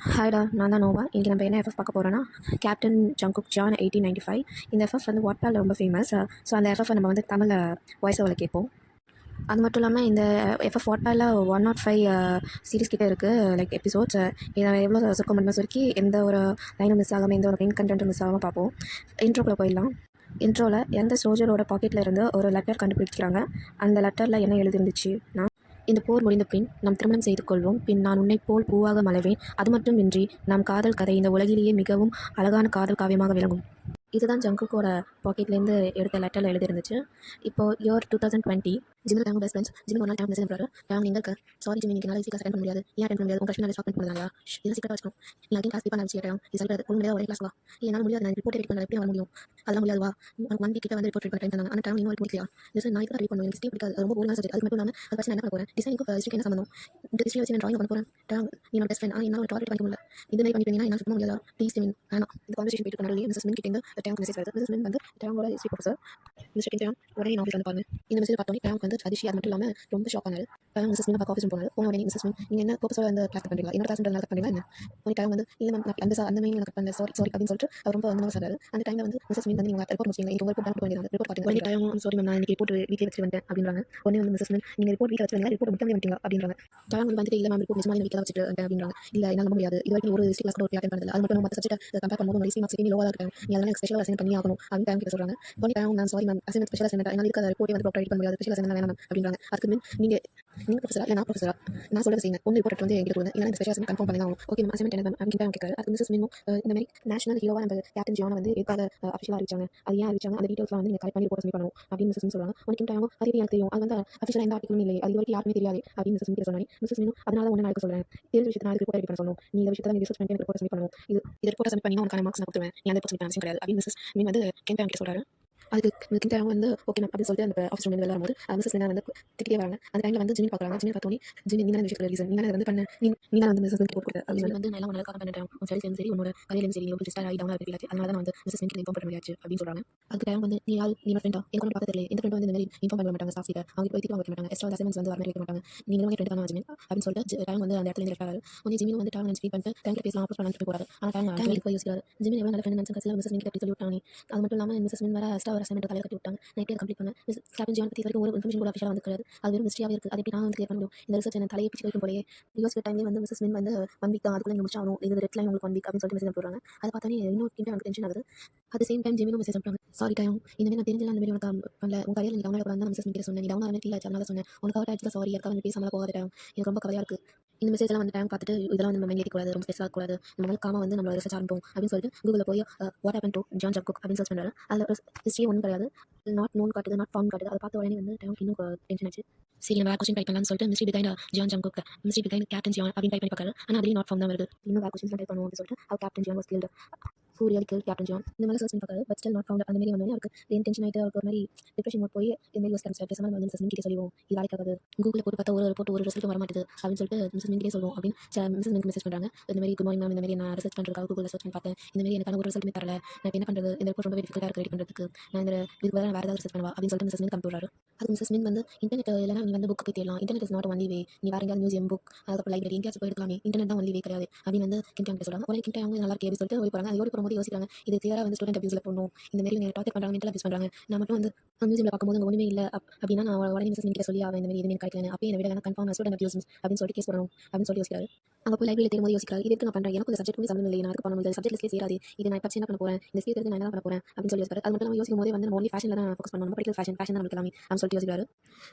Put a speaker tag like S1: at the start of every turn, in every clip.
S1: ஹாய்டா, நான் தான் நோவா. இன்றைக்கி நம்ம என்ன எஃப்எஃப் பார்க்க போகிறோன்னா, கேப்டன் ஜங்குக் ஜான் 1895. இந்த எஃப்எஃப் வந்து வாட்பால் ரொம்ப ஃபேமஸ். ஸோ அந்த எஃப்எஃப் நம்ம வந்து தமிழில் வாய்ஸ் ஓவரில் கேட்போம். அது மட்டும் இல்லாமல் இந்த எஃப்எஃப் வாட்பாலில் 105 சீரிஸ் கிட்டே இருக்குது, லைக் எபிசோட்ஸ். இதை எவ்வளோ சுருக்கம் மட்டுமே சுருக்கி எந்த ஒரு லைனும் மிஸ் ஆகாமல் எந்த ஒரு மெயின் கண்டென்ட்டும் மிஸ் ஆகாமல் பார்ப்போம். இன்ட்ரோக்குள்ளே போயிடலாம். இன்ட்ரோவில் எந்த சோல்ஜரோட பாக்கெட்டில் இருந்து ஒரு லெட்டர் கண்டுபிடிக்கிறாங்க. அந்த லெட்டரில் என்ன எழுதிருந்துச்சுன்னா, இந்த போர் முடிந்த பின் நாம் திருமணம் செய்து கொள்வோம். பின் நான் உன்னை போல் பூவாக மலர்வேன். அது மட்டுமின்றி நம் காதல் கதை இந்த உலகிலேயே மிகவும் அழகான காதல் காவியமாக விளங்கும். இதுதான் ஜங்குக்கோட பாக்கெட்லேருந்து எடுத்த லெட்டரில் எழுதிருந்துச்சு. இப்போது இயர் 2020. ஜிமில் டேங்கும் பெஸ்ட் ஃப்ரெண்ட்ஸ். ஜிமில் ஒரு நாள் டேங்க் மெசேஜ் பண்ணுறாரு. டேங்க் நீங்கள் சாரி ஜிமி, நீங்கள் கிளாஸ் அட்டெண்ட் பண்ண முடியாது. ஏன் அட்டெண்ட் பண்ண முடியாது? உங்கள் கஷ்டம் ஸ்டாப் பண்ணி போனாங்களா? இதெல்லாம் சீக்கிரம் வச்சுக்கணும். நீ அகைன் கிளாஸ் பீப்பா நினச்சி டேங்க் இது சரியாது. ஒன்று ஒரே கிளாஸ் வா. என்னால் முடியாது, நான் ரிப்போர்ட் எடிட் பண்ண எப்படி வர முடியும்? அதெல்லாம் முடியாது வா. உனக்கு 1 வீக் கிட்ட வந்து ரிப்போர்ட் எடிட் பண்ண டைம் தந்தாங்க. ஆனால் டேங்க் இன்னும் முடிக்கலையா? இது நான் இப்போ ரெடி பண்ணுவேன். எனக்கு பிடிக்காது, ரொம்ப போரிங்காக சப்ஜெக்ட். அது மட்டும் இல்லாமல் அதை வச்சு நான் என்ன பண்ண போகிறேன்? டிசைனுக்கு ஹிஸ்ட்ரிக்கு என்ன சம்பந்தம்? இந்த ஹிஸ்ட்ரி வச்சு நான் ட்ராயிங் பண்ண போகிறேன். டேங்க் நீ நான் பெஸ்ட் ஃப்ரெண்ட், ஆனால் என்னால் ஒரு டார்கெட் பண்ணிக்க முடியல. இது மாதிரி பண்ணிட்டீங்கன்னா என்னால் சுத்தமாக முடியாதா? ப்ளீஸ் ஜிமின் வேணாம். இந்த கான்வர்சேஷன் போயிட்டு பண்ணி மிஸ்ஸஸ் மின் கிட்ட டேங்க் மெசேஜ் வருது. மிஸ்ஸஸ் மின் வந்து டேங்கோட ஹிஸ்ட்ரி ப்ரொஃபஸர். மிஸ்டர் கிட்ட உடனே நான் ஆஃபீஸ் வந்து பாருங்க. இந்த மெசேஜ் பார்த்தோன்னே டேங்க் வந்து அதிர்ச்சி. அது மட்டும் இல்லாமல் ரொம்ப ஷாக் ஆனாரு. டேங்க் மிஸ்ஸஸ் மின் பார்க்க ஆஃபீஸ் போனாரு. போன உடனே மிஸ்ஸஸ் மின், நீங்கள் என்ன பர்பஸோட அந்த கிளாஸ் பண்ணுறீங்களா? என்னோட கிளாஸ் பண்ணுறதுனால பண்ணுறீங்களா என்ன? உடனே டேங்க் வந்து இல்லை மேம், அந்த அந்த மெயின் கட் பண்ணல, சாரி அப்படின்னு சொல்லிட்டு அவர் ரொம்ப வந்து சொல்றாரு. அந்த டைமில் வந்து மிஸ்ஸஸ் மின் வந்து நீங்கள் ரிப்போர்ட் முடிச்சிங்க, உங்கள் ரிப்போர்ட் டேங்க் வேண்டியது ரிப்போர்ட் பார்த்தீங்க. உடனே டேங்க் சாரி மேம், நான் இன்னைக்கு ரிப்போர்ட் வீட்டில் வச்சு வந்துட்டேன் அப்படின்றாங்க. உடனே வந்து மிஸ்ஸஸ் மின், நீங்கள் ரிப்போர்ட் வீட்டில் வச்சு ரிப்போர்ட் முடிக்காம வந்துட்டீங்க அப்படின்றாங்க. டேங்க் வந்து இல்லை மேம், ரிப்போர்ட் நிஜமாக வீட்டில் வச்சுட்டு வந்துட்டேன் அப்படின்றாங்க. இல்லை என்னால் நம்ப முடியாது, இது வரைக்கும் ஒரு ஹிஸ்ட்ரி கிளாஸ் கூட ஒரு அட்டெண்ட் பண்ணதில்லை. அது மட்டும் மற்ற சப்ஜெக்ட் கம்பேர் பண்ணும்போது ஹிஸ்ட்ரி மார்க்ஸ் லோவாக தான் இருக்கேன். நீ அதெல்லாம் ஸ்பெஷல் அசைன் பண்ணி ஆகணும் அப்படின்னு டேங்க் கிட்ட சொல்றாங்க. உடனே டேங்க் நான் sorry ma'am, assignment special assignment என்னால் இருக்க ரிப்போர்ட்டே வந்து ப்ராப்பராக எடிட் பண்ண முடியாது, ஸ்பெஷல் அசைன்மெண்ட் வேணாம் அப்படின்றாங்க. அதுக்கு மீன் நீங்கள் ப்ரொஃபஸரா இல்லை நான் ப்ரொஃபஸரா? நான் சொல்கிறது செய்யுங்க. ஒன்று ரிப்போர்ட் வந்து எங்கிட்ட கொடுங்க, இல்லை இந்த ஸ்பெஷல் அசைன்மெண்ட் கன்ஃபார்ம் பண்ணி தான் ஆகும். ஓகே மேம், அசைன்மெண்ட் என்ன அப்படின்னு டேங்க் கேட்கறாரு. அதுக்கு மிஸ்ஸஸ் மின்னும் இந்த மாதிரி நேஷனல் ஹீரோவாக நம்ம கேப்டன் ஜியானை வந்து எதுக்காக அஃபிஷியலாக அறிவிச்சாங்க, அது ஏன் அறிவிச்சாங்க, அந்த டீட்டெயில்ஸ்லாம் வந்து நீங்கள் கரெக்ட் பண்ணி ரிப்போர்ட் சப்மிட் பண்ணணும் அப்படின்னு மிஸ்ஸஸ் மின் சொல்றாங்க. உனக்கு டேங்க் அது எனக்கு தெரியும், அது வந்து அஃபிஷியலாக எந்த ஆர்டிகலும் இல்லை, அது வரைக்கும் யாருமே தெரியாது அப்படின்னு மிஸ்ஸஸ் மின் சொன்னாங்க. மிஸ்ஸஸ் மின்னும் அதனால ஒன்று நான் சொல்கிறேன், தெரிஞ்ச விஷயத்தை நான் ரிப்போர்ட் எடிட் பண்ண சொல்லணும். நீ இந்த விஷயத்தை நீ ரிசர்ச் பண்ணி ரிப்போர்ட் சப்மிட் பண்ணணும். இது ரிப்போர்ட் சப்மிட் பண்ணி உனக்கான மார்க்ஸ் நான் கொடுத்துருவேன். நீ அந்த ரிப்போர்ட் சப்மிட் பண்ண கிடையாது அப்படின்னு மிஸ்ஸஸ் மின் வந்து கேன் கிட்ட சொல்றாரு. அதுக்கு கிட்ட வந்து ஓகே மேம் அப்படின்னு சொல்லிட்டு அந்த ஆஃபீஸ் ரூம் வெளில வரும்போது மிஸ்ஸஸ் மின் வந்து திட்டியே வராங்க. அந்த டைமில் வந்து ஜிமி பார்க்குறாங்க. ஜிமி பார்த்தோன்னே, ஜிமி நீங்க விஷயத்தில் ரீசன், நீங்க வந்து பண்ண நீங்க வந்து மிஸ்ஸஸ் மின் கொடுக்குறது அப்படின்னு வந்து நான் எல்லாம் உனக்காக பண்ணிட்டேன். உன் சைட்லேயும் சரி உன்னோட கலையிலும் சரி ஒரு ஸ்டார் ஆகி டவுன் ஆகிருக்கு, அதனால தான் வந்து மிஸ்ஸஸ் மின் இன்ஃபார்ம் பண்ண முடியாது அப்படின்னு சொல்றாங்க. அதுக்கு டைம் வந்து நீ யார், நீ ஃப்ரெண்டா, எனக்கு ஒன்று பார்த்து தெரியல, எந்த ஃப்ரெண்ட் வந்து இந்த மாதிரி இன்ஃபார்ம் பண்ண மாட்டாங்க ஸ்டாஃப் கிட்ட, அவங்க போய் திட்டு வைக்க மாட்டாங்க, எக்ஸ்ட்ரா அசைன்மெண்ட்ஸ் வந்து வர மாதிரி வைக்க மாட்டாங்க, நீங்க வந்து ஃப்ரெண்ட் தான் ஜிமி அப்படின்னு சொல்லிட்டு டைம் வந்து அந்த இடத்துல இருந்து இருக்காரு. உடனே ஜிமி வந்து டைம் ஸ்பீட் பண்ணிட்டு டைம் பேசலாம் அப்ரோச் பண்ணி போறாரு. ஆனால் டைம் போய் யோசிக்கிறாரு, ஜிமி எவ்வளோ நல்ல ஃப்ரெண்ட் நினச்சி கடைசியில் மிஸ்ஸஸ் மின் அப்படி சொல்லி விட்டாங்க. அது மட்டும் இல்லாமல் மிஸ்ஸஸ் மின் வர எக்ஸ்ட்ரா ஒரு அசைன்மெண்ட் தலையில் கட்டி விட்டாங்க. நான் எப்படி கம்ப்ளீட் பண்ணேன்? கேப்டன் ஜியான் பற்றி வரைக்கும் ஒரு இன்ஃபர்மேஷன் கூட அஃபிஷியலாக வந்து கிடையாது. அது வெறும் மிஸ்ட்ரியாகவே இருக்குது. அது எப்படி நான் வந்து கிளியர் பண்ண முடியும்? இந்த ரிசர்ச் என்ன தலையை பிடிச்சி வைக்கும் போலயே யோசிக்கிற டைம்லேயே வந்து மிஸ்ஸஸ் மின் வந்து 1 வீக் தான், அதுக்குள்ளே நீங்கள் முடிச்சாகணும், இது டெட் லைன் உங்களுக்கு 1 வீக் அப்படின்னு சொல்லிட்டு மெசேஜ் போடுறாங்க. அதை பார்த்தோன்னே இன்னும் எனக்கு டென்ஷன் ஆகுது. அட் சேம் டைம் ஜிமினும் மெசேஜ் பண்ணுறாங்க. சாரி டைம், இந்த மாதிரி நான் தெரிஞ்சலாம் அந்த மாதிரி உனக்கு பண்ணல, உங்கள் கரையில் நீ டவுன் ஆகக்கூடாது தான் மிஸ்ஸஸ் மின் சொன்னேன். நீ டவுன் ஆகிற ஃபீல் ஆச்சு, அதனால சொன்னேன். உனக்கு அவுட் ஆச்சு சாரி, அதுக்காக வந்து பேசாமல் போகாத டைம், எனக்கு ரொம்ப கவலையாக இருக்குது. இந்த மெசேஜ்லாம் வந்து டைம் பார்த்துட்டு இதெல்லாம் வந்து நம்ம மைண்ட் ஏற்றிக்கூடாது, ரொம்ப ஸ்ட்ரெஸ் ஆகக்கூடாது, நம்ம வந்து காமா வந்து நம்மளோட ரிசர்ச் ஆரம்பிப்போம் அப்படின்னு சொல்லிட்டு கூகுளில் போய் what happen to John Jungkook அப்படின்னு சர்ச் பண்ணுறாரு. அதில் ஹிஸ்ட்ரி ஒன்றும் கிடையாது, நாட் நோன் காட்டுது, நாட் ஃபவுண்ட் காட்டுது. அதை பார்த்த உடனே வந்து டைமுக்கு இன்னும் டென்ஷன் ஆச்சு. சரி நம்ம வேறு கொஸ்டின் டைப் பண்ணலாம்னு சொல்லிட்டு mystery behind Jeon Jungkook, mystery behind captain Jeon அப்படின்னு டைப் பண்ணி பார்க்குறாரு. ஆனால் அதுலேயும் நாட் ஃபவுண்ட் தான் வருது. இன்னும் வேறு கொஸ்டின்ஸ் டைப் பண்ணுவோம் அப்படின்னு சொல்லிட்டு அவர் கேப்டன் ஜியான் வாஸ் கில்ட், சூரியல் கில் கேப்டன் ஜியான் இந்த மாதிரி சர்ச் பண்ணி பார்க்குறாரு. But still not found. அந்த மாதிரி வந்தோடனே அவருக்கு டென்ஷன் ஆகிட்டு அவருக்கு ஒரு மாதிரி டிப்ரெஷன் மோட் போய் இந்த மாதிரி யோசிக்க ஆரம்பிச்சார். பேசாமல் வந்து மிஸ்ஸஸ் மின் கிட்டே சொல்லுவோம், இது வேலைக்கு ஆகாது, கூகுளில் போட்டு பார்த்தா ஒரு ரிப்போர்ட் ஒரு ரிசல்ட் வர மாட்டேது அப்படின்னு சொல்லிட்டு மிஸ்ஸஸ் மின் கிட்டே சொல்லுவோம் அப்படின்னு மிஸ்ஸஸ் மின் மெசேஜ் பண்ணுறாங்க. இந்த மாதிரி குட் மார்னிங் மேம், இந்த மாதிரி நான் ரிசர்ச் பண்ணுறதுக்காக கூகுளில் சர்ச் பண்ணி பார்த்தேன், இந்த மாதிரி எனக்கான ஒரு ரிசல்ட்டுமே தரல, நான் என்ன பண்ணுறது, இந்த ரிப்போர்ட் ரொம்ப டிஃபிகல்ட்டாக இருக்குது ரெடி பண்ணுறதுக்கு, நான் இந்த இதுக்கு வேறு ஏதாவது ரிசர்ச் பண்ணுவா அப்படின்னு சொல்லிட்டு மிஸ்ஸஸ் மின் கம்ப்யூட்டர். அது மிஸ்ஸஸ் மின் வந்து இன்டர்நெட் இல்லைனா நீ வந்து புக் போய் தேடலாம், internet is not only way, நீ வேறு எங்கேயாவது மியூசியம் புக் அதுக்கப்புறம் லைப்ரரி எங்கேயாச்சும் போய் எடுக்கலாமே, இன்டர்நெட் தான் ஒன்லி வே கிடையாது அப்படின்னு வந்து கிட்ட சொல்கிறாங்க. உடனே கிட்ட அவங்க நல்லா இருக்கே அப்படின்னு சொல்லிட்டு ஓடி போகிறாங்க. அது ஓடி போகும்போது யோசிக்கிறாங்க, இது கிளியராக வந்து ஸ்டூடெண்ட் அபியூஸில் போடணும், இந்த மாதிரி நீங்கள் டார்கெட் பண்ணுறாங்க, மென்டல் அபியூஸ் பண்ணுறாங்க, நான் மட்டும் வந்து மியூசியமில் பார்க்கும்போது அங்கே ஒன்றுமே இல்லை அப்படின்னா நான் உடனே மிஸ்ஸஸ் மின் கிட்ட சொல்லி அவன் இந்த மாதிரி எதுவுமே கிடைக்கல, அப்போ என்னை விட வேணா கன்ஃபார்ம் ஸ்டூடெண்ட் அபியூஸ் அப்படின்னு சொல்லிட்டு கேஸ் பண்ணணும் அப்படின்னு சொல்லி யோசிக்கிறாரு. அங்கே போய் லைப்ரரியில் தேடும்போது யோசிக்கிறாரு, இது நான் பண்ணுறேன், எனக்கு இந்த சப்ஜெக்ட் வந்து சம்மந்தம் இல்லை, நான் பண்ணணும், இந்த சப்ஜெக்ட் லிஸ்ட்லேயே சேராது, இது நான் இப்போ என்ன பண்ண போகிறேன், இந்த சீக்கிரத்துக்கு நான் என்ன பண்ண போகிறேன் அப்படின்னு சொல்லி யோசிக்கிறாரு. அது மட்டும் இல்லாமல் யோசிக்கும் போதே வந்து நம்ம ஒன்லி ஃபேஷனில் தான் ஃபோக்கஸ் பண்ணணும், படிக்கிற ஃபேஷன் தான் நமக்கு எல்லாமே அப்படின்னு சொல்லிட்டு யோசிக்கிறாரு.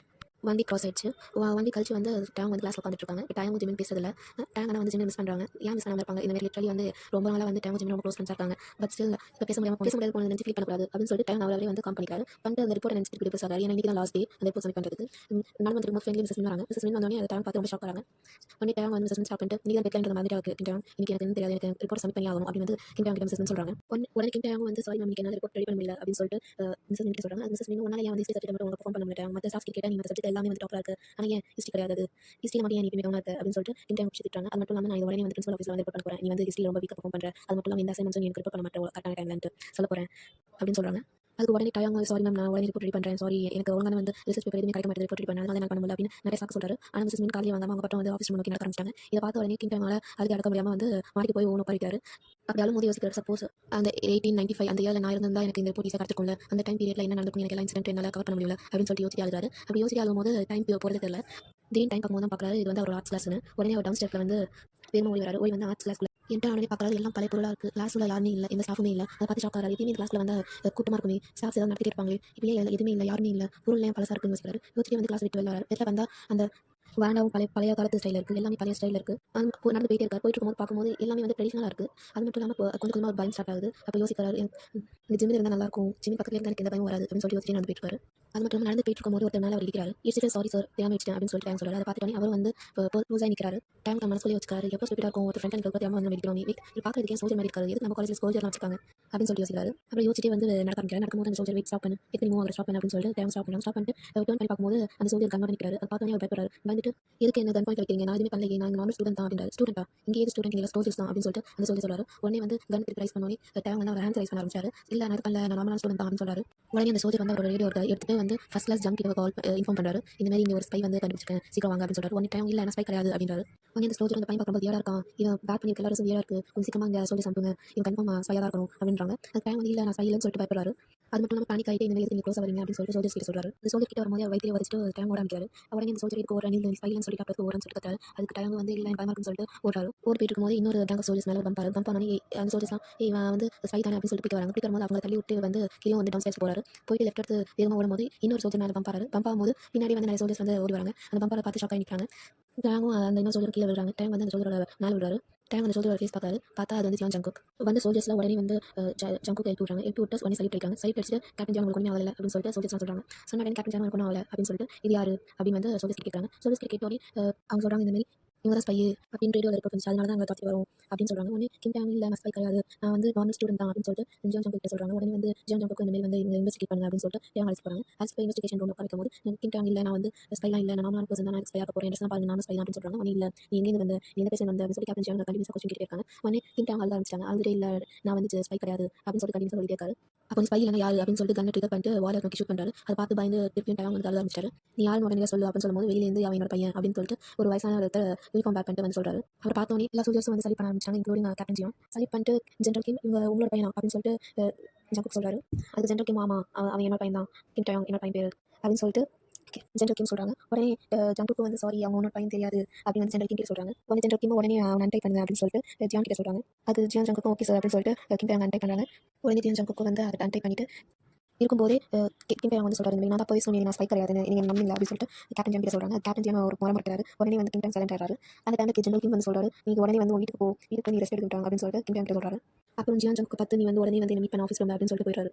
S1: 1 வீக் க்ராஸ் ஆயிடுச்சு. 1 வீக் கழிச்சு வந்து டைம் வந்து கிளாஸ் உட்காந்துட்டு இருக்காங்க. இப்போ டைம் ஜிமின் பேசுறதில்ல. டைம் ஆனால் வந்து ஜிமின் மிஸ் பண்ணுறாங்க. ஏன் மிஸ் பண்ணாமல் இருப்பாங்க? இந்த மாதிரி லிட்டரலி வந்து ரொம்ப நாளாக வந்து டைம் ஜிமின் ரொம்ப க்ளோஸ் ஃப்ரெண்ட்ஸாக இருக்காங்க. பட் ஸ்டில் இப்போ பேச முடியாது போன நினச்சி ஃபீல் பண்ணக்கூடாது அப்படின்னு சொல்லிட்டு டைம் அவரே வந்து காம் பண்ணிக்கிறாரு. பண்ணிட்டு அந்த ரிப்போர்ட் நினச்சிட்டு இப்படி பேசுறாரு. ஏன்னா இன்னைக்கு தான் லாஸ்ட் டே அந்த ரிப்போர்ட் சப்மிட் பண்ணுறதுக்கு. நானும் வந்து ரொம்ப ஃப்ரெண்ட்லி மிஸ் வராங்க. மிஸ் வந்தோடனே அந்த டைம் பார்த்து ரொம்ப ஷாக் ஆகிறாங்க. உடனே டைம் வந்து மிஸ் ஸ்டாப் பண்ணிட்டு இன்னைக்கு டெட்லைன் மாதிரி இருக்குது டைம், இன்னைக்கு எனக்கு என்ன தெரியாது, எனக்கு ரிப்போர்ட் சப்மிட் பண்ணி ஆகணும் அப்படின்னு வந்து கிட்ட மிஸ் சொல்கிறாங்க. உடனே கிட்ட வந்து சாரி மேம், என்ன ரிப்போர்ட் ரெடி பண்ண முடியல அப்படின்னு சொல்லிட்டு மிஸ் கிட்ட சொல்கிறாங்க. மிஸ் ஒன்னால ஏன் வந்து சப்ஜெக்ட் மட்டும் உங்க பர்ஃபார்ம் பண்ண முடியாது, மற்ற ஸ்டாஃப் கேட்டால் நீங்கள் சப்ஜெக்ட் எல்லாமே வந்து டாப்பராக இருக்குது, ஆனால் ஏன் ஹிஸ்ட்ரி கிடையாது, ஹிஸ்ட்ரி மட்டும் ஏன் நீ டவுன் ஆகுது அப்படின்னு சொல்லிட்டு இன்டர்வியூ திட்டுறாங்க. அது மட்டும் இல்லாமல் நான் உடனே வந்து பிரின்சிபல் ஆஃபீஸில் வந்து ரிப்போர்ட் பண்ண போகிறேன், நீ வந்து ஹிஸ்ட்ரி ரொம்ப வீக்காக பர்ஃபார்ம் பண்ணுற, அது மட்டும் இல்லாமல் இந்த அசைன்மெண்ட்ஸும் நீ ரிப்போர்ட் பண்ண மாட்டேன் கரெக்டான டைம்லன்ட்டு சொல்ல போகிறேன் அப்படின்னு சொல்கிறாங்க. அதுக்கு உடனே டயாங் சாரி மேம் நான் உடனே ரிப்போர்ட் ரெடி பண்ணுறேன் சாரி எனக்கு ஒழுங்கான வந்து ரிசர்ச் பேப்பர் எதுவுமே கிடைக்க மாட்டேது ரிப்போர்ட் ரெடி பண்ண அதனால நான் பண்ண முடியல அப்படின்னு நிறைய சாக்கு சொல்கிறாரு. ஆனால் மிஸ்ஸஸ் மின் காலையில் வந்தாமல் அவங்க பட்டம் வந்து ஆஃபீஸ் நோக்கி நடக்க ஆரம்பிச்சிட்டாங்க. இதை பார்த்து உடனே கிங் டைமால் அதுக்கு அடக்க முடியாமல் வந்து மாடிக்கு போய் ஒன்று பண்ணிட்டாரு. அப்படி அழும்போது யோசிக்கிறார் சப்போஸ் அந்த 1895 அந்த இயரில் நான் இருந்தால் எனக்கு இந்த ரிப்போர்ட் ஈஸியாக கிடச்சிருக்கும்ல அந்த டைம் பீரியடில் என்ன நடக்கும் எனக்கு எல்லா இன்சிடென்ட் என்னால் கவர் பண்ண முடியல அப்படின்னு சொல்லிட்டு யோசிச்சு ஆகுறாரு. அப்படி யோசிச்சு ஆகும்போது டைம் போகிறது தெரியல. திடீர்னு டைம் பார்க்கும்போது தான் பார்க்குறாரு இது வந்து ஒரு ஆர்ட்ஸ் கிளாஸ்னு. உடனே ஒரு டவுன் ஸ்டெப்பில் வந்து வேகமாக ஓடி வராரு. ஓடி வந்து ஆர்ட்ஸ் கிளாஸ்க்குள்ள என்கிட்ட உடனே பார்க்குறாரு எல்லாம் பழைய பொருளாக இருக்குது. கிளாஸில் யாருமே இல்லை எந்த ஸ்டாஃபுமே இல்லை. அதை பார்த்து ஷாக் ஆகிறாரு. எப்பயுமே இந்த கிளாஸில் வந்து கூட்டமாக இருக்குமே ஸ்டாஃப்ஸ் ஏதாவது நடத்திட்டு இருப்பாங்களே இப்பயே எதுவுமே இல்லை யாருமே இல்லை பொருள் ஏன் பழசாக இருக்குன்னு யோசிக்கிறாரு. யோசிச்சு வந்து கிளாஸ் விட்டு வெளில வராரு. வெளில வந்தால் அந்த வேண்டாவும் பழைய பழைய காலத்து ஸ்டைலில் இருக்குது எல்லாமே பழைய ஸ்டைலில் இருக்குது. நடந்து போயிட்டே இருக்காரு. போயிட்டு இருக்கும்போது பார்க்கும்போது எல்லாமே வந்து ட்ரெடிஷனலாக இருக்குது. அது மட்டும் இல்லாமல் கொஞ்சம் கொஞ்சமாக ஒரு பயம் ஸ்டார்ட் ஆகுது. அப்போ யோசிக்கிறாரு இந்த ஜிம்மில் இருந்தால் நல்லாயிருக்கும் ஜிம் பக்கத்தில் இருந்தால் எனக்கு எந்த பயம் வராது அப்படின்னு சொல்லி யோசிச்சு நடந்து போயிட்டு இருக்காரு. அது மட்டும் இல்லாமல் நடந்து போயிட்டு இருக்கும்போது ஒருத்தர் மேலே அவர் இருக்கிறாரு. இடிச்சிட்டு சாரி சார் தெரியாமல் வச்சிட்டேன் அப்படின்னு சொல்லிட்டு டைம் சொல்கிறார். அதை பார்த்துட்டு அவர் வந்து க்ளோஸாக நிற்கிறாரு. டைம் நம்ம மனசுலேயே வச்சுக்காரு எப்போ ஸ்பீடாக இருக்கும் ஒரு ஃப்ரெண்ட் எனக்கு தெரியாமல் வந்து வெடிக்கிறோம் இது பார்க்கறதுக்கு ஏன் சோல்ஜர் மாதிரி இருக்காது எதுக்கு நம்ம காலேஜில் சோல்ஜர்லாம் வச்சிருக்காங்க அப்படின்னு சொல்லி யோசிக்கிறாரு. அப்புறம் யோசிச்சுட்டு வந்து நடக்க ஆரம்பிக்கிறார். நடக்கும்போது அந்த சோல்ஜர் வெயிட் ஸ்டாப் பண்ணு எப்படி மூவ் ஸ்டாப் பண்ணு அப்படின்னு சொல்லிட்டு டைம் ஸ்டாப் பண்ணிட்டு டர்ன் பண்ணி பார்க்கும்போது அந்த சோல்ஜர் கன் நிற்கிறாரு. அதை பார்த்தோன்னே அவர் பயப்படுறாரு. வந்துட்டு எதுக்கு என்ன கன் பாயிண்ட் வைக்கிறீங்க நான் எதுவுமே பண்ணல நான் நார்மல் ஸ்டூடெண்ட் தான் அப்படின்றாரு. ஸ்டூடெண்டா இங்கே ஏது ஸ்டூடெண்ட் இல்லை சோல்ஜர்ஸ் தான் அப்படின்னு சொல்லிட்டு அந்த சோல்ஜர் சொல்றாரு. உடனே வந்து கன் ரைஸ் பண்ணி டைம் வந்து அவர் ஹேண்ட் ரைஸ் பண்ண ஆரம்பிச்சாரு. இல்லை நான் பண்ணல நான் நார்மல் ஸ்டூடெண்ட் தான் அப்படின்னு சொல்றாரு. உடனே அந்த சோல்ஜர் வந்து ஒரு ரேடியோ எடுத்துட்டு வந்து ஃபர்ஸ்ட் கிளாஸ் ஜங்க் கிட்ட கால் இன்ஃபார்ம் பண்ணுறாரு. இந்த மாதிரி இங்கே ஒரு ஸ்பை வந்து கண்டுபிடிச்சிருக்கேன் சீக்கிரம் வாங்க அப்படின்னு சொல்றாரு. ஒன் டைம் இல்லை ஸ்பை கிடையாது அப்படின்றாரு. உடனே அந்த சோல்ஜர் அந்த பையன் பார்க்கும்போது ஏடா இருக்கான் இவன் பேக் பண்ணி எல்லாரும் ஏடா இருக்கு கொஞ்சம் சீக்கிரமாக இங்கே சொல்லி சாப்பிடுங்க இவன் கன்ஃபார்ம் ஸ்பையாக தான் இருக்கணும் அப்படின்றாங்க. அந்த டைம் வந்து இல்லை நான் ஸ்பை இல்லைன்னு சொல்லிட்டு பயப்படுறாரு. அது மட்டும் இல்லாமல் பேனிக் ஆகிட்டு இந்த மாதிரி க்ளோஸ் வரீங்க அப்படின்னு சொல்லிட்டு சோல்ஜர்ஸ் கிட்ட சொல்றாரு. இந்த சோல்ஜர் கிட்ட வரும்போது அவர் வயிற்றில் வச்சுட்டு டைம் ஓட ஆரம்பிச்சாரு. உடனே இந்த சோல்ஜர் இதுக்கு ஒரு நீங்க ஸ்பைலன்னு சொல்லிட்டு அப்போ ஓரன்னு சொல்லிட்டு கத்தாரு. அதுக்கு டைம் வந்து இல்லை பயமா இருக்குன்னு சொல்லிட்டு ஓடுறாரு. ஓடி போயிட்டு இருக்கும்போது இன்னொரு பேங்க் சோல்ஜர்ஸ் மேலே பம்பாரு பம்ப் பண்ணி அந்த சோல்ஜர்ஸ்லாம் இவன் வந்து ஸ்பை தானே அப்படின்னு சொல்லிட்டு போய் வராங்க. போய் வரும்போது அவங்க தள்ளி விட்டு வந்து கீழே வந்து டவுன் ஸ்டேஜ் போறாரு. போயிட்டு லெஃப்ட் எடுத்து வேகமாக ஓடும்போது இன்னொரு சோல்ஜர் மேலே பம்பாரு பம்ப் ஆகும்போது பின்னாடி வந்து நிறைய சோல்ஜர்ஸ் வந்து ஓடி வராங்க. அந்த பம்பாரை பார்த்து ஷாக் ஆகி நிற்கிறாங்க. டைமும் அந்த இன்னொரு சோல்ஜர் கீழே விடுறாங்க. டைம் வந்து அந்த சோல்ஜரோட மேலே விடுறாரு. டைம் அந்த சோல்ஜரோட ஃபேஸ் பார்த்தாரு. பார்த்தா அது வந்து ஜான் ஜங்குக் வந்து சோல்ஜர்ஸ்லாம் உடனே வந்து ஜங்குக் எழுப்பி விட்றாங்க. எழுப்பி விட்டு உடனே சைட் அடிக்காங்க. சைட் அடிச்சுட்டு கேப்டன் ஜான் உங்களுக்கு ஒன்றும் ஆகலை அப்படின்னு சொல்லிட்டு சோல்ஜர்ஸ் சொல்கிறாங்க. சொன்ன உடனே கேப்டன் ஜான் உங்களுக்கு ஒன்றும் ஆகலை அப்படின்னு சொல்லிட்டு இது யாரு அப்படின்னு வந்து சோல்ஜர்ஸ் கேட்குறாங்க. சோல்ஜர்ஸ் கேட்டோடனே அவங்க சொல்கிறாங்க இந்த மாதிரி இவங்க தான் ஸ்பை அப்படின்னு ரேடியோவில் ரிப்போர்ட் வந்துச்சு அதனால தான் அவங்க தாத்தி வரும் அப்படின்னு சொல்கிறாங்க. உடனே கிம் டைம் இல்லை நான் ஸ்பை கிடையாது நான் வந்து நார்மல் ஸ்டூடெண்ட் தான் அப்படின்னு சொல்லிட்டு ஜியான் ஜங்குக் கிட்ட சொல்கிறாங்க. உடனே வந்து ஜியான் ஜங்குக் இந்த மாதிரி வந்து இவங்க இன்வெஸ்டிகேட் பண்ணுங்க அப்படின்னு சொல்லிட்டு தேவை அழைச்சி போகிறாங்க. ஆஸ் பை இன்வெஸ்டிகேஷன் ரூம் உட்காரும் போது கிம் டைம் இல்லை நான் வந்து ஸ்பைலாம் இல்லை நான் நார்மல் பர்சன் தான் நான் ஸ்பை ஆக போகிறேன் என்ன பாருங்க நான் ஸ்பை தான் அப்படின்னு சொல்கிறாங்க. ஒன்றும் இல்லை நீ எங்கேருந்து வந்து நீ எந்த பேச வந்து அப்படின்னு சொல்லி கேப்டன் ஜியான் கண்டிப்பாக கொஸ்டின் கேட்டு இருக்காங்க. உடனே கிம் டைம் அழுத ஆரம்பிச்சாங்க. ஆல்ரெடி இல்லை நான் வந்து ஸ்பை கிடையாது அப்படின்னு சொல்லிட்டு கண்டிப்பாக சொல்லிட்டே இருக்காரு. அப்போ ஸ்பை இல்லைனா யாரு அப்படின்னு சொல்லிட்டு கண்ணை ட்ரிகர் பண்ணிட்டு வாலை நோக்கி ஷூட் பண்ணுறாரு. அதை பார்த்து பயந்து திருப்பியும் டைம் வந்து அழுத ஆரம்பிச்சாரு. நீ யாரும் உடனே சொல்லு அப்படின்னு சொல்லும்போது வெளியிலேருந்து அவன் என்னோட பையன் அப்படின்னு சொல்லிட்டு ஒரு வயசான ஒருத்தர் யூனிஃபார்ம் பேக் பண்ணிட்டு வந்து சொல்றாரு. அவர் பார்த்தோன்னே எல்லா சோல்ஜர்ஸும் வந்து சலி பண்ண ஆரம்பிச்சாங்க இன்க்ளூடிங் கேப்டன் ஜியான். சலி பண்ணிட்டு ஜென்ரல் கிம் இவங்க உங்களோட பையனா அப்படின்னு சொல்லிட்டு ஜங்குக் சொல்றாரு. அதுக்கு ஜென்ரல் கிம் ஆமா அவன் என்னோட பையன் தான் கிம் டயாங் என்னோட பையன் பேர் அப்படின்னு சொல்லிட்டு ஜென்ரல் கிம் சொல்கிறாங்க. உடனே ஜங்குக்கு வந்து சாரி அவங்க உன்னோட பையன் தெரியாது அப்படின்னு வந்து ஜென்ரல் கிம் கிட்ட சொல்கிறாங்க. உடனே ஜென்ரல் கிம் உடனே அவன் அன்டை பண்ணுங்க அப்படின்னு சொல்லிட்டு ஜியான் கிட்ட சொல்கிறாங்க. அது ஜியான் ஜங்குக்கும் ஓகே சார் அப்படின்னு சொல்லிட்டு கிம் டயாங் அன்டை பண்ணுறாங்க. உடனே ஜியான் ஜங்குக்கு வந்து அதை அன்டை பண்ணிட்டு இருக்கும்போதே கிம் டயாங் வந்து சொல்கிறாரு நான் தான் போய் சொன்னீங்க நான் ஸ்பை கிடையாது நீங்கள் நம்பிங்களா அப்படின்னு சொல்லிட்டு கேப்டன் ஜியான் கிட்ட சொல்கிறாங்க. கேப்டன் ஜியான் ஒரு முறை மறுக்கிறாரு. உடனே வந்து கிம் டயாங் சைலண்ட் ஆகிறாரு. அந்த டைமுக்கு ஜென்ரல் கிம் வந்து சொல்கிறாரு நீங்கள் உடனே வந்து வீட்டுக்கு போ வீட்டுக்கு நீ ரெஸ்ட் எடுத்துட்டாங்க அப்படின்னு சொல்லிட்டு கிம் டயாங் கிட்ட சொல்கிறாரு. அப்புறம் ஜியான் ஜங்குக்கு பார்த்து நீ வந்து உடனே வந்து மீட் பண்ண ஆஃபீஸ் ரூம் அப்படின்னு சொல்லிட்டு போயிடுறாரு.